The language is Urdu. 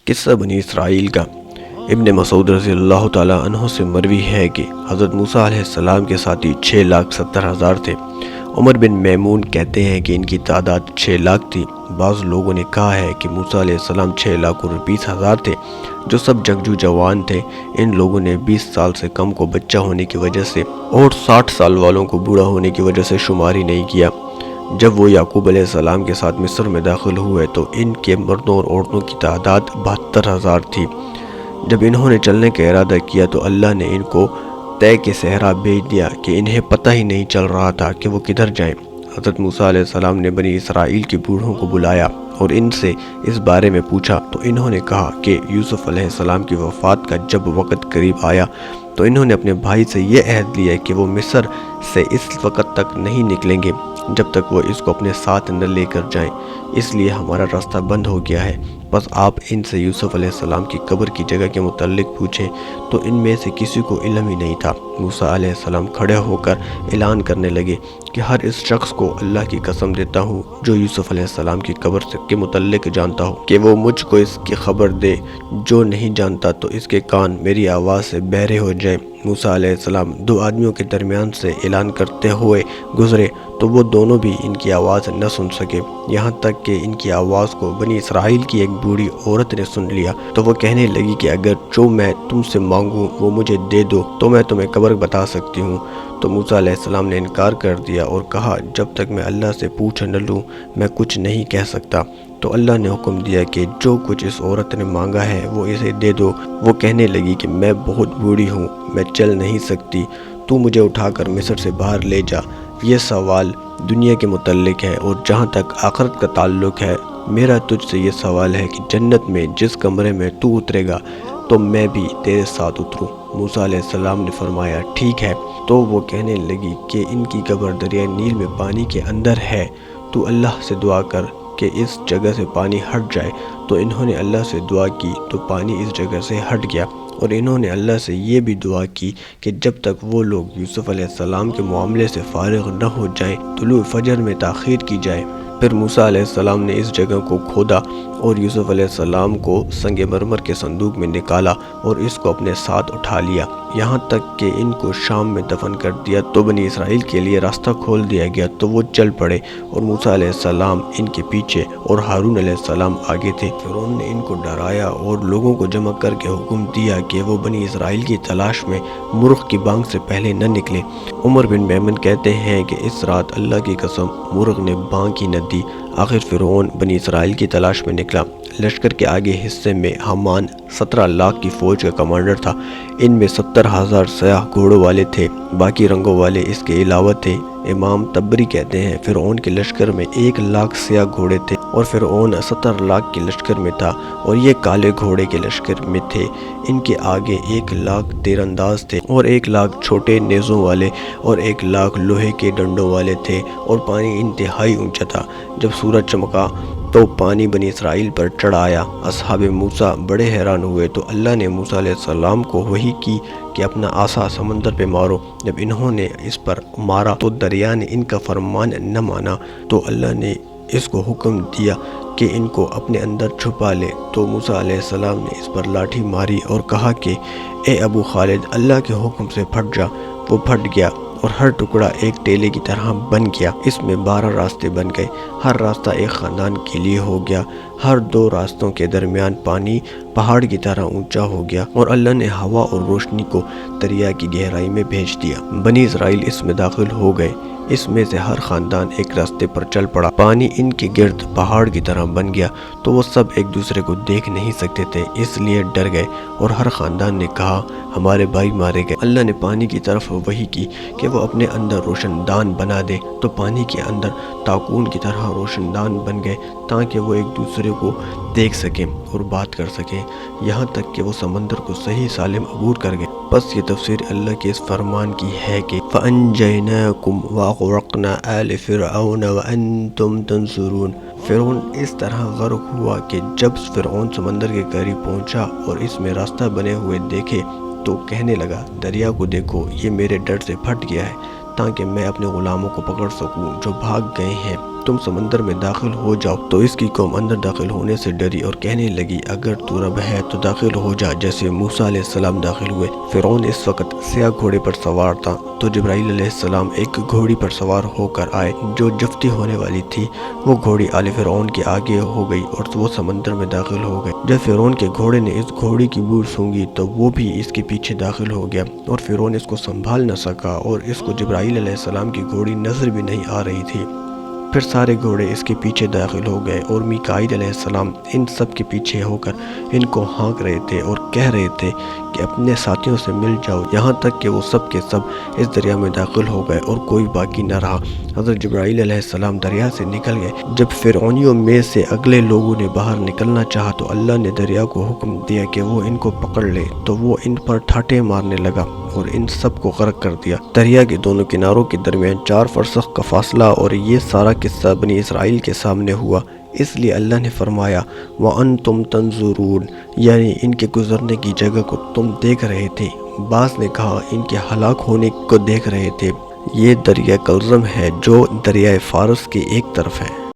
قصہ بنی اسرائیل کا۔ ابن مسعود رضی اللہ تعالیٰ عنہ سے مروی ہے کہ حضرت موسیٰ علیہ السلام کے ساتھی 6,70,000 تھے۔ عمر بن میمون کہتے ہیں کہ ان کی تعداد 6 لاکھ تھی۔ بعض لوگوں نے کہا ہے کہ موسیٰ علیہ السلام 6,20,000 تھے، جو سب جنگجو جوان تھے۔ ان لوگوں نے 20 سال سے کم کو بچہ ہونے کی وجہ سے اور 60 سال والوں کو بوڑھا ہونے کی وجہ سے شماری نہیں کیا۔ جب وہ یعقوب علیہ السلام کے ساتھ مصر میں داخل ہوئے تو ان کے مردوں اور عورتوں کی تعداد 72,000 تھی۔ جب انہوں نے چلنے کا ارادہ کیا تو اللہ نے ان کو طے کے صحرا بھیج دیا کہ انہیں پتہ ہی نہیں چل رہا تھا کہ وہ کدھر جائیں۔ حضرت موسیٰ علیہ السلام نے بنی اسرائیل کے بوڑھوں کو بلایا اور ان سے اس بارے میں پوچھا تو انہوں نے کہا کہ یوسف علیہ السلام کی وفات کا جب وقت قریب آیا تو انہوں نے اپنے بھائی سے یہ عہد لیا کہ وہ مصر سے اس وقت تک نہیں نکلیں گے جب تک وہ اس کو اپنے ساتھ نہ لے کر جائیں، اس لیے ہمارا راستہ بند ہو گیا ہے۔ بس آپ ان سے یوسف علیہ السلام کی قبر کی جگہ کے متعلق پوچھیں۔ تو ان میں سے کسی کو علم ہی نہیں تھا۔ موسیٰ علیہ السلام کھڑے ہو کر اعلان کرنے لگے کہ ہر اس شخص کو اللہ کی قسم دیتا ہوں جو یوسف علیہ السلام کی قبر کے متعلق جانتا ہو کہ وہ مجھ کو اس کی خبر دے، جو نہیں جانتا تو اس کے کان میری آواز سے بہرے ہو جائیں۔ موسیٰ علیہ السلام 2 آدمیوں کے درمیان سے اعلان کرتے ہوئے گزرے تو وہ دونوں بھی ان کی آواز نہ سن سکے، یہاں تک کہ ان کی آواز کو بنی اسرائیل کی ایک بوڑھی عورت نے سن لیا تو وہ کہنے لگی کہ اگر جو میں تم سے مانگوں وہ مجھے دے دو تو میں تمہیں قبر بتا سکتی ہوں۔ تو موسیٰ علیہ السلام نے انکار کر دیا اور کہا جب تک میں اللہ سے پوچھ نہ لوں میں کچھ نہیں کہہ سکتا۔ تو اللہ نے حکم دیا کہ جو کچھ اس عورت نے مانگا ہے وہ اسے دے دو۔ وہ کہنے لگی کہ میں بہت بوڑھی ہوں، میں چل نہیں سکتی، تو مجھے اٹھا کر مصر سے باہر لے جا۔ یہ سوال دنیا کے متعلق ہے اور جہاں تک آخرت کا تعلق ہے میرا تجھ سے یہ سوال ہے کہ جنت میں جس کمرے میں تو اترے گا تو میں بھی تیرے ساتھ اتروں۔ موسیٰ علیہ السلام نے فرمایا ٹھیک ہے۔ تو وہ کہنے لگی کہ ان کی قبر دریائے نیل میں پانی کے اندر ہے، تو اللہ سے دعا کر کہ اس جگہ سے پانی ہٹ جائے۔ تو انہوں نے اللہ سے دعا کی تو پانی اس جگہ سے ہٹ گیا، اور انہوں نے اللہ سے یہ بھی دعا کی کہ جب تک وہ لوگ یوسف علیہ السلام کے معاملے سے فارغ نہ ہو جائیں طلوع فجر میں تاخیر کی جائے۔ پھر موسیٰ علیہ السلام نے اس جگہ کو کھودا اور یوسف علیہ السلام کو سنگ مرمر کے صندوق میں نکالا اور اس کو اپنے ساتھ اٹھا لیا، یہاں تک کہ ان کو شام میں دفن کر دیا۔ تو بنی اسرائیل کے لیے راستہ کھول دیا گیا تو وہ چل پڑے، اور موسیٰ علیہ السلام ان کے پیچھے اور ہارون علیہ السلام آگے تھے۔ فرعون نے ان کو ڈرایا اور لوگوں کو جمع کر کے حکم دیا کہ وہ بنی اسرائیل کی تلاش میں مرغ کی بانگ سے پہلے نہ نکلے۔ عمر بن میمن کہتے ہیں کہ اس رات اللہ کی قسم مرغ نے بانگ ہی نہ دی۔ آخر فرعون بنی اسرائیل کی تلاش میں نکلا۔ لشکر کے آگے حصے میں حامان 17 لاکھ کی فوج کا کمانڈر تھا۔ ان میں 70,000 سیاہ گھوڑوں والے تھے، باقی رنگوں والے اس کے علاوہ تھے۔ امام تبری کہتے ہیں فرعون کے لشکر میں 1 لاکھ سیاہ گھوڑے تھے اور فرعون 70 لاکھ کے لشکر میں تھا، اور یہ کالے گھوڑے کے لشکر میں تھے۔ ان کے آگے 1 لاکھ تیر انداز تھے اور 1 لاکھ چھوٹے نیزوں والے اور 1 لاکھ لوہے کے ڈنڈوں والے تھے، اور پانی انتہائی اونچا تھا۔ جب سورج چمکا تو پانی بنی اسرائیل پر چڑھ آیا۔ اصحاب موسیٰ بڑے حیران ہوئے تو اللہ نے موسیٰ علیہ السلام کو وحی کی کہ اپنا عصا سمندر پہ مارو۔ جب انہوں نے اس پر مارا تو دریا نے ان کا فرمان نہ مانا، تو اللہ نے اس کو حکم دیا کہ ان کو اپنے اندر چھپا لے۔ تو موسیٰ علیہ السلام نے اس پر لاٹھی ماری اور کہا کہ اے ابو خالد اللہ کے حکم سے پھٹ جا۔ وہ پھٹ گیا اور ہر ٹکڑا ایک ٹیلے کی طرح بن گیا۔ اس میں 12 راستے بن گئے، ہر راستہ ایک خاندان کے لیے ہو گیا۔ ہر 2 راستوں کے درمیان پانی پہاڑ کی طرح اونچا ہو گیا، اور اللہ نے ہوا اور روشنی کو دریا کی گہرائی میں بھیج دیا۔ بنی اسرائیل اس میں داخل ہو گئے، اس میں سے ہر خاندان ایک راستے پر چل پڑا۔ پانی ان کے گرد پہاڑ کی طرح بن گیا، تو وہ سب ایک دوسرے کو دیکھ نہیں سکتے تھے، اس لیے ڈر گئے، اور ہر خاندان نے کہا ہمارے بھائی مارے گئے۔ اللہ نے پانی کی طرف وحی کی کہ وہ اپنے اندر روشن دان بنا دے، تو پانی کے اندر تاکون کی طرح روشن دان بن گئے تاکہ وہ ایک دوسرے کو دیکھ سکیں اور بات کر سکیں، یہاں تک کہ وہ سمندر کو صحیح سالم عبور کر گئے۔ بس یہ تفسیر اللہ کے اس فرمان کی ہے کہ فَأَنْجَيْنَاكُمْ وَأَغْرَقْنَا آلَ فِرْعَوْنَ وَأَنْتُمْ تَنْظُرُونَ۔ فرعون اس طرح غرق ہوا کہ جب فرعون سمندر کے قریب پہنچا اور اس میں راستہ بنے ہوئے دیکھے تو کہنے لگا دریا کو دیکھو، یہ میرے ڈر سے پھٹ گیا ہے تاکہ میں اپنے غلاموں کو پکڑ سکوں جو بھاگ گئے ہیں۔ تم سمندر میں داخل ہو جاؤ۔ تو اس کی قوم اندر داخل ہونے سے ڈری اور کہنے لگی اگر تو رب ہے تو داخل ہو جا، جیسے موسیٰ علیہ السلام داخل ہوئے۔ فرعون اس وقت سیاہ گھوڑے پر سوار تھا، تو جبرائیل علیہ السلام ایک گھوڑی پر سوار ہو کر آئے جو جفتی ہونے والی تھی۔ وہ گھوڑی آل فرعون کے آگے ہو گئی اور وہ سمندر میں داخل ہو گئے۔ جب فرعون کے گھوڑے نے اس گھوڑی کی بو سونگھی تو وہ بھی اس کے پیچھے داخل ہو گیا، اور فرعون اس کو سنبھال نہ سکا اور اس کو جبرائیل علیہ السلام کی گھوڑی نظر بھی نہیں آ رہی تھی۔ پھر سارے گھوڑے اس کے پیچھے داخل ہو گئے، اور میکائیل علیہ السلام ان سب کے پیچھے ہو کر ان کو ہانک رہے تھے اور کہہ رہے تھے کہ اپنے ساتھیوں سے مل جاؤ، یہاں تک کہ وہ سب کے سب اس دریا میں داخل ہو گئے اور کوئی باقی نہ رہا۔ حضرت جبرائیل علیہ السلام دریا سے نکل گئے۔ جب فرعونیوں میں سے اگلے لوگوں نے باہر نکلنا چاہا تو اللہ نے دریا کو حکم دیا کہ وہ ان کو پکڑ لے، تو وہ ان پر ٹھاٹے مارنے لگا اور ان سب کو غرق کر دیا۔ دریا کے دونوں کناروں کے درمیان 4 فرسخ کا فاصلہ، اور یہ سارا قصہ بنی اسرائیل کے سامنے ہوا۔ اس لیے اللہ نے فرمایا وَأَنْتُمْ تَنْظُرُونَ، یعنی ان کے گزرنے کی جگہ کو تم دیکھ رہے تھے۔ بعض نے کہا ان کے ہلاک ہونے کو دیکھ رہے تھے۔ یہ دریا کلزم ہے جو دریائے فارس کے ایک طرف ہے۔